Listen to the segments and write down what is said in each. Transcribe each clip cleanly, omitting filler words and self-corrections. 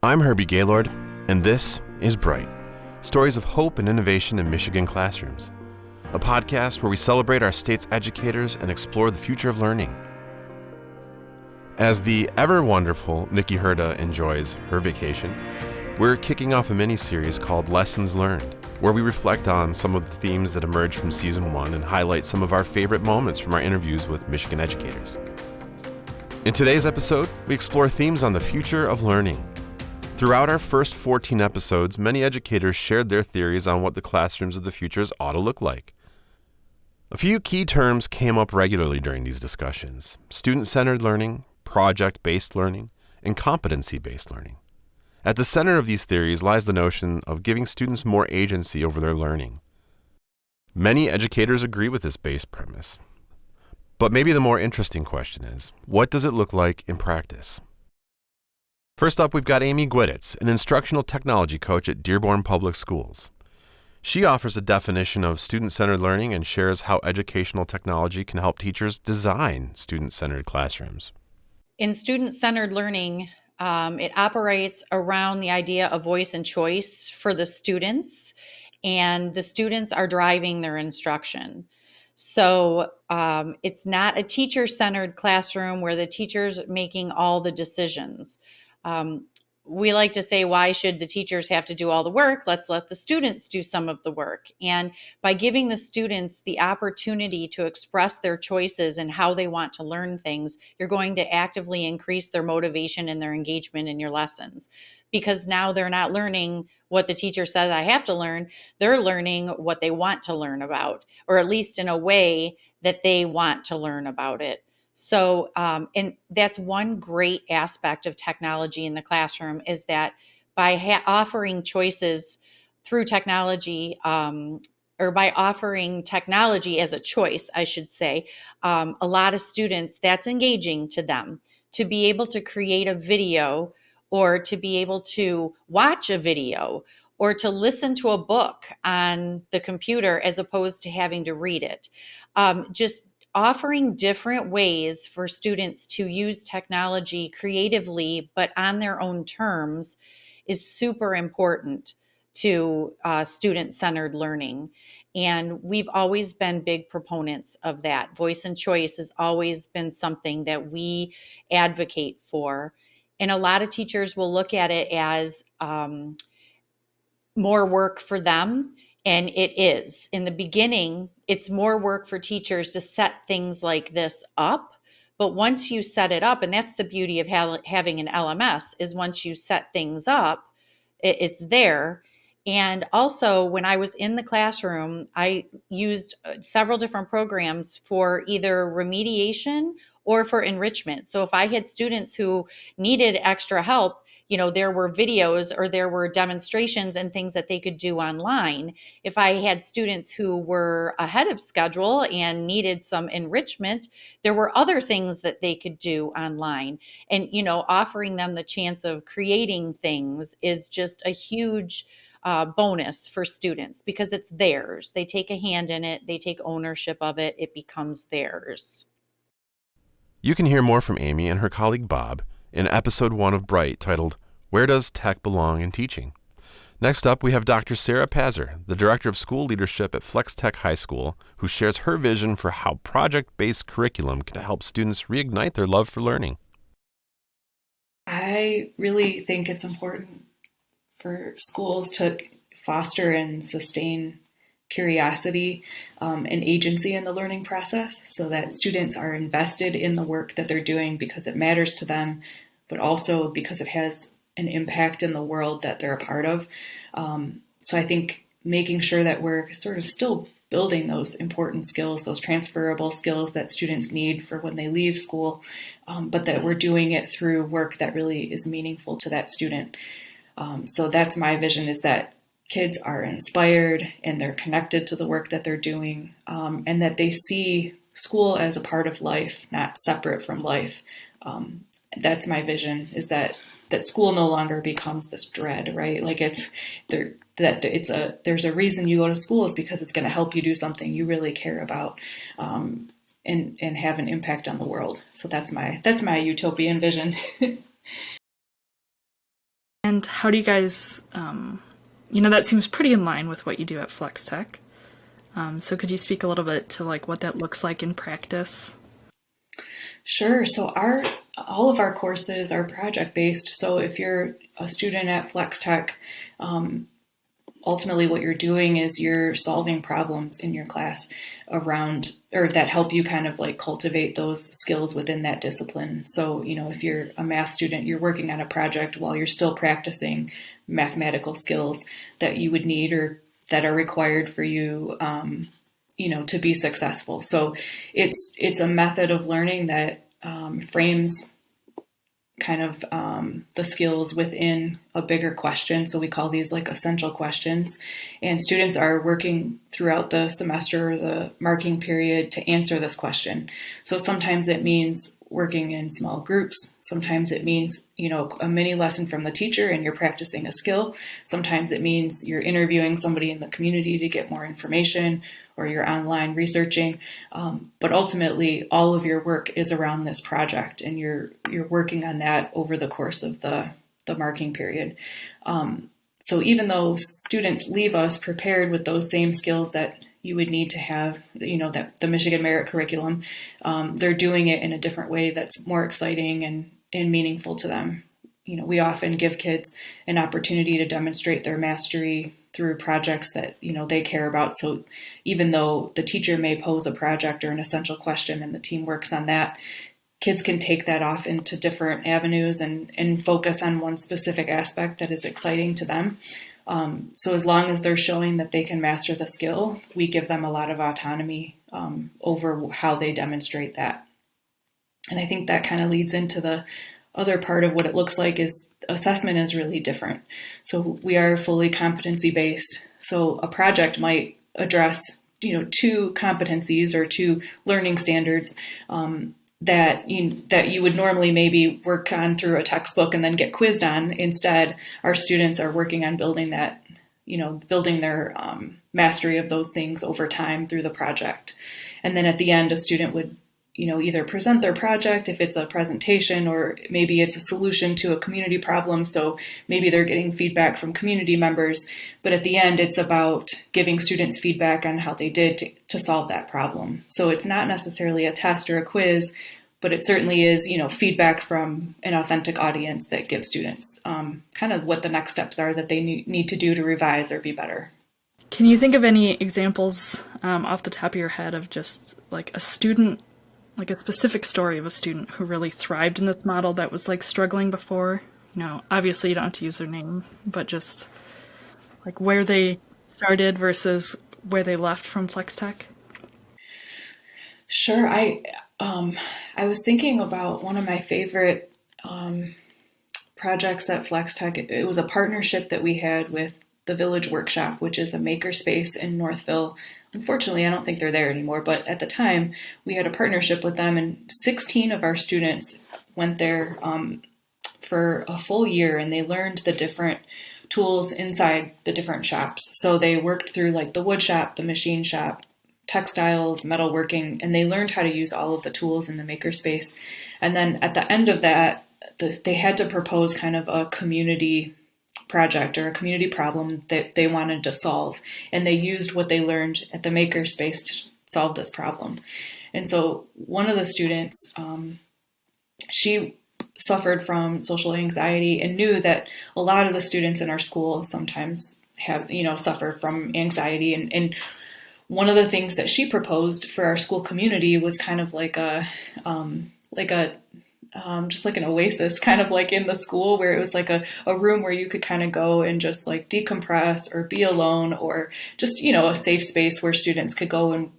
I'm Herbie Gaylord, and this is Bright, stories of hope and innovation in Michigan classrooms, a podcast where we celebrate our state's educators and explore the future of learning. As the ever-wonderful Nikki Herda enjoys her vacation, we're kicking off a mini-series called Lessons Learned, where we reflect on some of the themes that emerged from Season 1 and highlight some of our favorite moments from our interviews with Michigan educators. In today's episode, we explore themes on the future of learning. Throughout our first 14 episodes, many educators shared their theories on what the classrooms of the future ought to look like. A few key terms came up regularly during these discussions: student-centered learning, project-based learning, and competency-based learning. At the center of these theories lies the notion of giving students more agency over their learning. Many educators agree with this base premise. But maybe the more interesting question is, what does it look like in practice? First up, we've got Amy Gwizdz, an instructional technology coach at Dearborn Public Schools. She offers a definition of student-centered learning and shares how educational technology can help teachers design student-centered classrooms. In student-centered learning, it operates around the idea of voice and choice for the students, and the students are driving their instruction. So it's not a teacher-centered classroom where the teacher's making all the decisions. We like to say, why should the teachers have to do all the work? Let's let the students do some of the work. And by giving the students the opportunity to express their choices and how they want to learn things, you're going to actively increase their motivation and their engagement in your lessons. Because now they're not learning what the teacher says I have to learn. They're learning what they want to learn about, or at least in a way that they want to learn about it. So, and that's one great aspect of technology in the classroom, is that by offering choices through technology, or by offering technology as a choice, I should say, a lot of students, that's engaging to them. To be able to create a video, or to be able to watch a video, or to listen to a book on the computer as opposed to having to read it. Just offering different ways for students to use technology creatively, but on their own terms, is super important to student-centered learning. And we've always been big proponents of that. Voice and choice has always been something that we advocate for. And a lot of teachers will look at it as more work for them. And it is. In the beginning, it's more work for teachers to set things like this up. But once you set it up, and that's the beauty of having an LMS, is once you set things up, it's there. And also, when I was in the classroom, I used several different programs for either remediation or for enrichment. So if I had students who needed extra help, there were videos or there were demonstrations and things that they could do online. If I had students who were ahead of schedule and needed some enrichment, there were other things that they could do online. And, offering them the chance of creating things is just a huge bonus for students, because it's theirs. They take a hand in it, they take ownership of it, it becomes theirs. You can hear more from Amy and her colleague Bob in episode 1 of Bright, titled, Where Does Tech Belong in Teaching? Next up, we have Dr. Sarah Pazur, the Director of School Leadership at Flex Tech High School, who shares her vision for how project-based curriculum can help students reignite their love for learning. I really think it's important for schools to foster and sustain curiosity and agency in the learning process, so that students are invested in the work that they're doing because it matters to them, but also because it has an impact in the world that they're a part of. So I think making sure that we're sort of still building those important skills, those transferable skills that students need for when they leave school, but that we're doing it through work that really is meaningful to that student. So that's my vision, is that kids are inspired and they're connected to the work that they're doing, and that they see school as a part of life, not separate from life. That's my vision, is that school no longer becomes this dread, right? Like there's a reason you go to school, is because it's going to help you do something you really care about, and have an impact on the world. So that's my utopian vision. And how do you guys, that seems pretty in line with what you do at Flex Tech. So could you speak a little bit to like what that looks like in practice? Sure. So all of our courses are project based. So if you're a student at Flex Tech, ultimately what you're doing is you're solving problems in your class around, or that help you kind of like cultivate those skills within that discipline. So, if you're a math student, you're working on a project while you're still practicing mathematical skills that you would need or that are required for you, to be successful. So it's a method of learning that frames kind of the skills within a bigger question. So we call these like essential questions. And students are working throughout the semester or the marking period to answer this question. So sometimes it means working in small groups. Sometimes it means, a mini lesson from the teacher and you're practicing a skill. Sometimes it means you're interviewing somebody in the community to get more information, or you're online researching. But ultimately, all of your work is around this project, and you're working on that over the course of the marking period. So even though students leave us prepared with those same skills that you would need to have, that the Michigan Merit Curriculum, they're doing it in a different way that's more exciting and meaningful to them. We often give kids an opportunity to demonstrate their mastery through projects that, they care about. So even though the teacher may pose a project or an essential question and the team works on that, kids can take that off into different avenues and focus on one specific aspect that is exciting to them. So as long as they're showing that they can master the skill, we give them a lot of autonomy over how they demonstrate that. And I think that kind of leads into the other part of what it looks like is assessment is really different. So we are fully competency-based. So a project might address, two competencies or two learning standards that you would normally maybe work on through a textbook and then get quizzed on. Instead, our students are working on building that, building their mastery of those things over time through the project. And then at the end, a student would, either present their project if it's a presentation, or maybe it's a solution to a community problem. So maybe they're getting feedback from community members, but at the end, it's about giving students feedback on how they did to solve that problem. So it's not necessarily a test or a quiz, but it certainly is, feedback from an authentic audience that gives students kind of what the next steps are that they need to do to revise or be better. Can you think of any examples off the top of your head of just like a student, like a specific story of a student who really thrived in this model that was like struggling before? Obviously you don't have to use their name, but just like where they started versus where they left from Flex Tech? Sure. I was thinking about one of my favorite projects at Flex Tech. It was a partnership that we had with the Village Workshop, which is a makerspace in Northville. Unfortunately, I don't think they're there anymore, but at the time we had a partnership with them, and 16 of our students went there for a full year, and they learned the different tools inside the different shops. So they worked through like the wood shop, the machine shop, textiles, metalworking, and they learned how to use all of the tools in the makerspace. And then at the end of that, they had to propose kind of a community project or a community problem that they wanted to solve. And they used what they learned at the makerspace to solve this problem. And so one of the students, she suffered from social anxiety and knew that a lot of the students in our school sometimes have, suffer from anxiety. And one of the things that she proposed for our school community was kind of like just like an oasis, kind of like in the school, where it was like a room where you could kind of go and just like decompress or be alone, or just, a safe space where students could go and,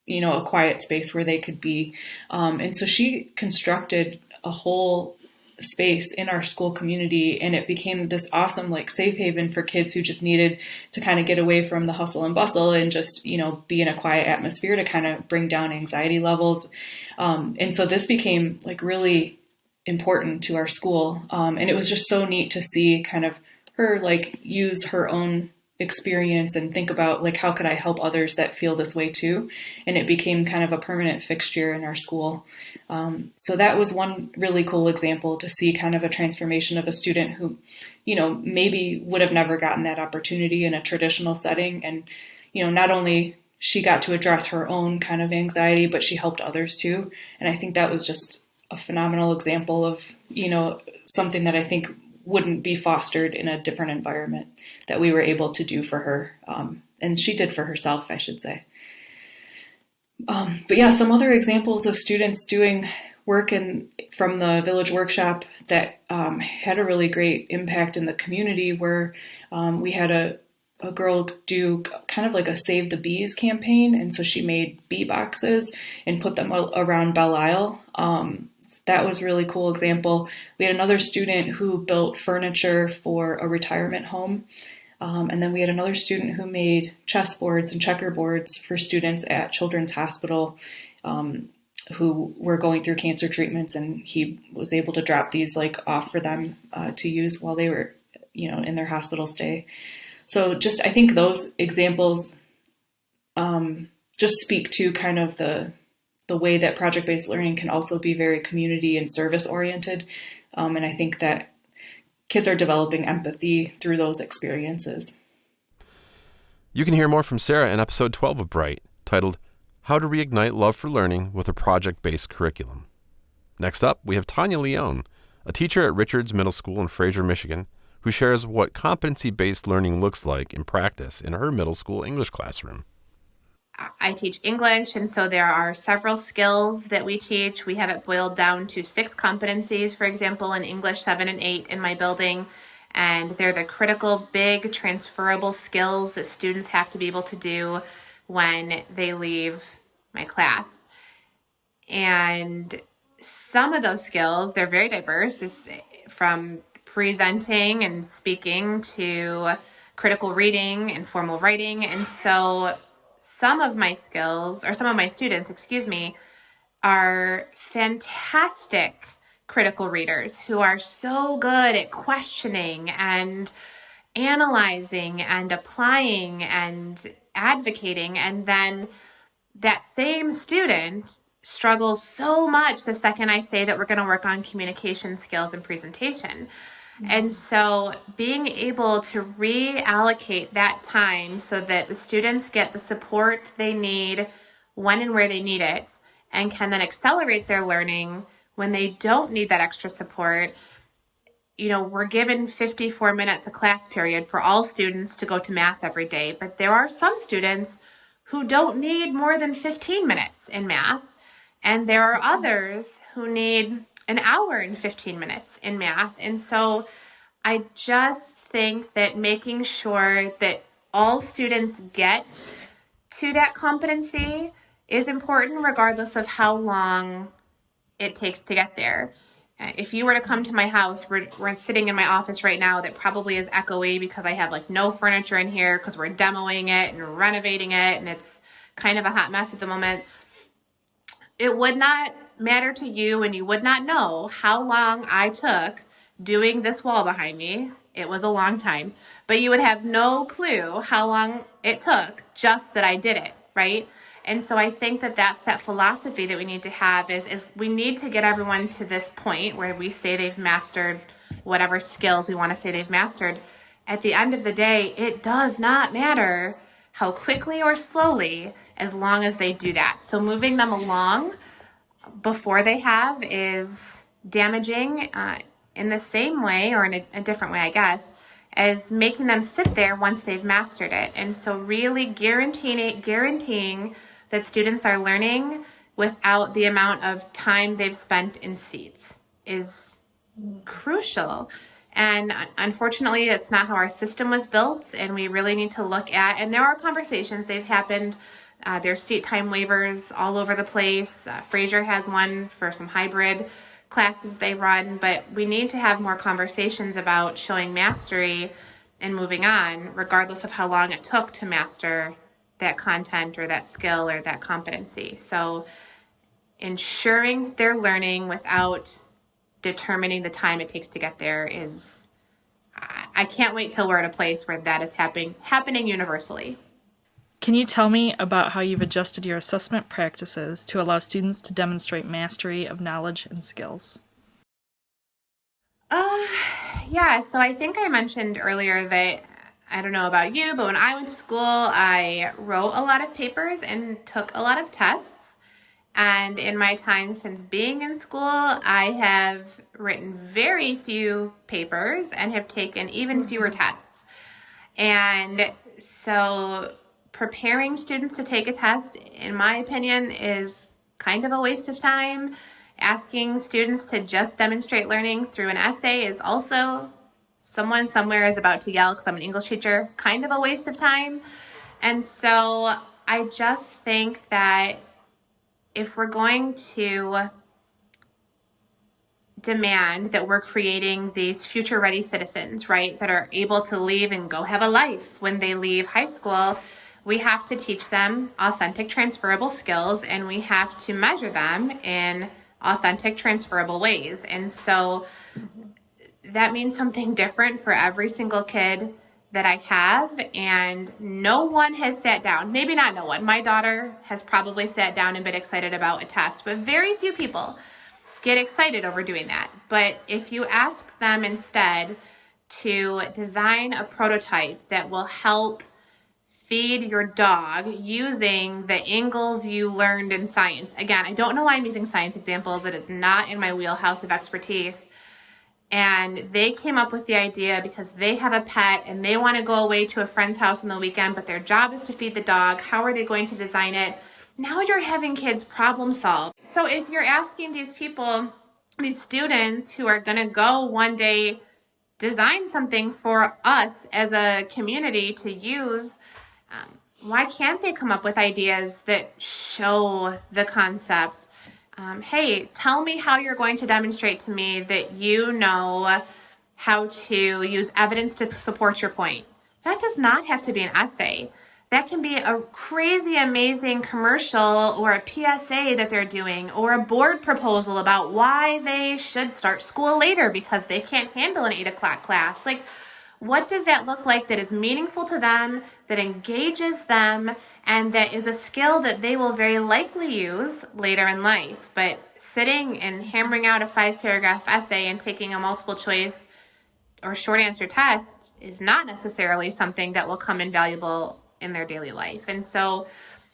a quiet space where they could be. And so she constructed a whole space in our school community, and it became this awesome like safe haven for kids who just needed to kind of get away from the hustle and bustle and just be in a quiet atmosphere to kind of bring down anxiety levels. And so this became like really important to our school, and it was just so neat to see kind of her like use her own experience and think about like, how could I help others that feel this way too? And it became kind of a permanent fixture in our school. So that was one really cool example to see kind of a transformation of a student who, maybe would have never gotten that opportunity in a traditional setting. And, not only she got to address her own kind of anxiety, but she helped others too. And I think that was just a phenomenal example of, something that I think wouldn't be fostered in a different environment that we were able to do for her. And she did for herself, I should say. But yeah, some other examples of students doing work from the village workshop that had a really great impact in the community where we had a girl do kind of like a Save the Bees campaign. And so she made bee boxes and put them around Belle Isle. That was a really cool example. We had another student who built furniture for a retirement home. And then we had another student who made chessboards and checkerboards for students at Children's Hospital who were going through cancer treatments. And he was able to drop these off for them to use while they were, in their hospital stay. So I think those examples just speak to kind of the way that project-based learning can also be very community and service-oriented. And I think that kids are developing empathy through those experiences. You can hear more from Sarah in episode 12 of Bright, titled How to Reignite Love for Learning with a Project-Based Curriculum. Next up, we have Tanya Leon, a teacher at Richards Middle School in Fraser, Michigan, who shares what competency-based learning looks like in practice in her middle school English classroom. I teach English, and so there are several skills that we teach. We have it boiled down to 6 competencies, for example, in English 7 and 8 in my building. And they're the critical, big, transferable skills that students have to be able to do when they leave my class. And some of those skills, they're very diverse, from presenting and speaking to critical reading and formal writing. And so some of my students, are fantastic critical readers who are so good at questioning and analyzing and applying and advocating. And then that same student struggles so much the second I say that we're going to work on communication skills and presentation. And so being able to reallocate that time so that the students get the support they need when and where they need it, and can then accelerate their learning when they don't need that extra support. We're given 54 minutes a class period for all students to go to math every day, but there are some students who don't need more than 15 minutes in math, and there are others who need an hour and 15 minutes in math. And so I just think that making sure that all students get to that competency is important, regardless of how long it takes to get there. If you were to come to my house, we're sitting in my office right now that probably is echoey because I have no furniture in here because we're demoing it and renovating it, and it's kind of a hot mess at the moment. It would not matter to you, and you would not know how long I took doing this wall behind me. It was a long time, but you would have no clue how long it took, just that I did it, right? And so I think that that's that philosophy that we need to have is we need to get everyone to this point where we say they've mastered whatever skills we want to say they've mastered. At the end of the day, it does not matter how quickly or slowly, as long as they do that. So moving them along before they have is damaging in the same way, or in a different way, I guess, as making them sit there once they've mastered it. And so really guaranteeing that students are learning without the amount of time they've spent in seats is crucial. And unfortunately, it's not how our system was built, and we really need to look at, and there are conversations, they've happened, there's seat time waivers all over the place. Fraser has one for some hybrid classes they run, but we need to have more conversations about showing mastery and moving on, regardless of how long it took to master that content or that skill or that competency. So ensuring they're learning without determining the time it takes to get there is, I can't wait till we're at a place where that is happening universally. Can you tell me about how you've adjusted your assessment practices to allow students to demonstrate mastery of knowledge and skills? Yeah, so I think I mentioned earlier that, I don't know about you, but when I went to school, I wrote a lot of papers and took a lot of tests. And in my time since being in school, I have written very few papers and have taken even fewer tests. And so preparing students to take a test, in my opinion, is kind of a waste of time. Asking students to just demonstrate learning through an essay is also, someone somewhere is about to yell because I'm an English teacher, kind of a waste of time. And so I just think that if we're going to demand that we're creating these future-ready citizens, right, that are able to leave and go have a life when they leave high school, we have to teach them authentic transferable skills, and we have to measure them in authentic transferable ways. And so that means something different for every single kid that I have, and no one has sat down, maybe not no one, my daughter has probably sat down and been excited about a test, but very few people get excited over doing that. But if you ask them instead to design a prototype that will help feed your dog using the angles you learned in science. Again, I don't know why I'm using science examples. It is not in my wheelhouse of expertise. And they came up with the idea because they have a pet and they want to go away to a friend's house on the weekend, but their job is to feed the dog. How are they going to design it? Now you're having kids problem solve. So if you're asking these people, these students who are going to go one day design something for us as a community to use, why can't they come up with ideas that show the concept? Hey, tell me how you're going to demonstrate to me that you know how to use evidence to support your point. That does not have to be an essay. That can be a crazy, amazing commercial or a PSA that they're doing, or a board proposal about why they should start school later because they can't handle an 8 o'clock class. Like, what does that look like that is meaningful to them, that engages them, and that is a skill that they will very likely use later in life? But sitting and hammering out a 5-paragraph essay and taking a multiple choice or short answer test is not necessarily something that will come invaluable in their daily life. And so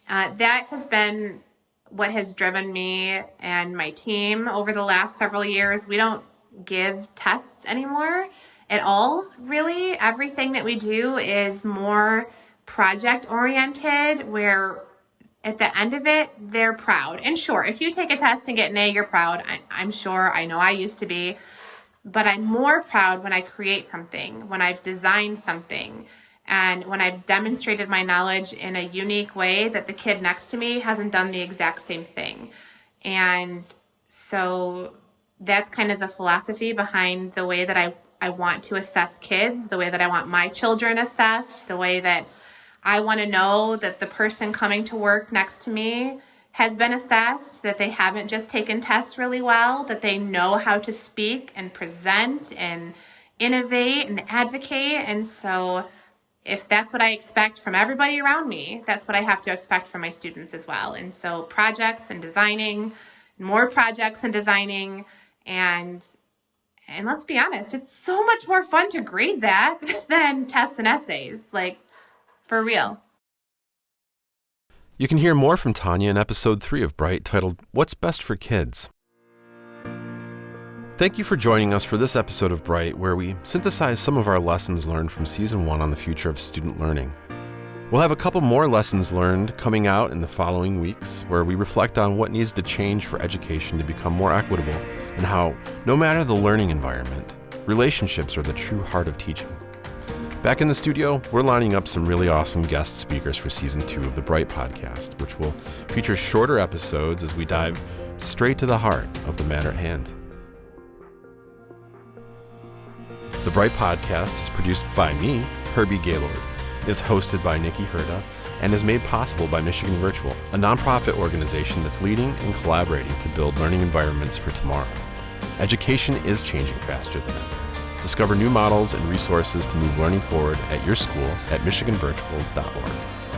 that has been what has driven me and my team over the last several years. We don't give tests anymore at all, really. Everything that we do is more project oriented, where at the end of it, they're proud. And sure, if you take a test and get an A, you're proud. I'm sure, I know I used to be, but I'm more proud when I create something, when I've designed something, and when I've demonstrated my knowledge in a unique way that the kid next to me hasn't done the exact same thing. And so that's kind of the philosophy behind the way that I want to assess kids, the way that I want my children assessed, the way that I want to know that the person coming to work next to me has been assessed, that they haven't just taken tests really well, that they know how to speak and present and innovate and advocate. And so if that's what I expect from everybody around me, that's what I have to expect from my students as well. And so projects and designing, more projects and designing, and let's be honest, it's so much more fun to grade that than tests and essays, like, for real. You can hear more from Tanya in episode 3 of Bright, titled What's Best for Kids? Thank you for joining us for this episode of Bright, where we synthesize some of our lessons learned from Season 1 on the future of student learning. We'll have a couple more lessons learned coming out in the following weeks, where we reflect on what needs to change for education to become more equitable, and how, no matter the learning environment, relationships are the true heart of teaching. Back in the studio, we're lining up some really awesome guest speakers for Season 2 of the Bright podcast, which will feature shorter episodes as we dive straight to the heart of the matter at hand. The Bright podcast is produced by me, Herbie Gaylord, is hosted by Nikki Herda, and is made possible by Michigan Virtual, a nonprofit organization that's leading and collaborating to build learning environments for tomorrow. Education is changing faster than ever. Discover new models and resources to move learning forward at your school at michiganvirtual.org.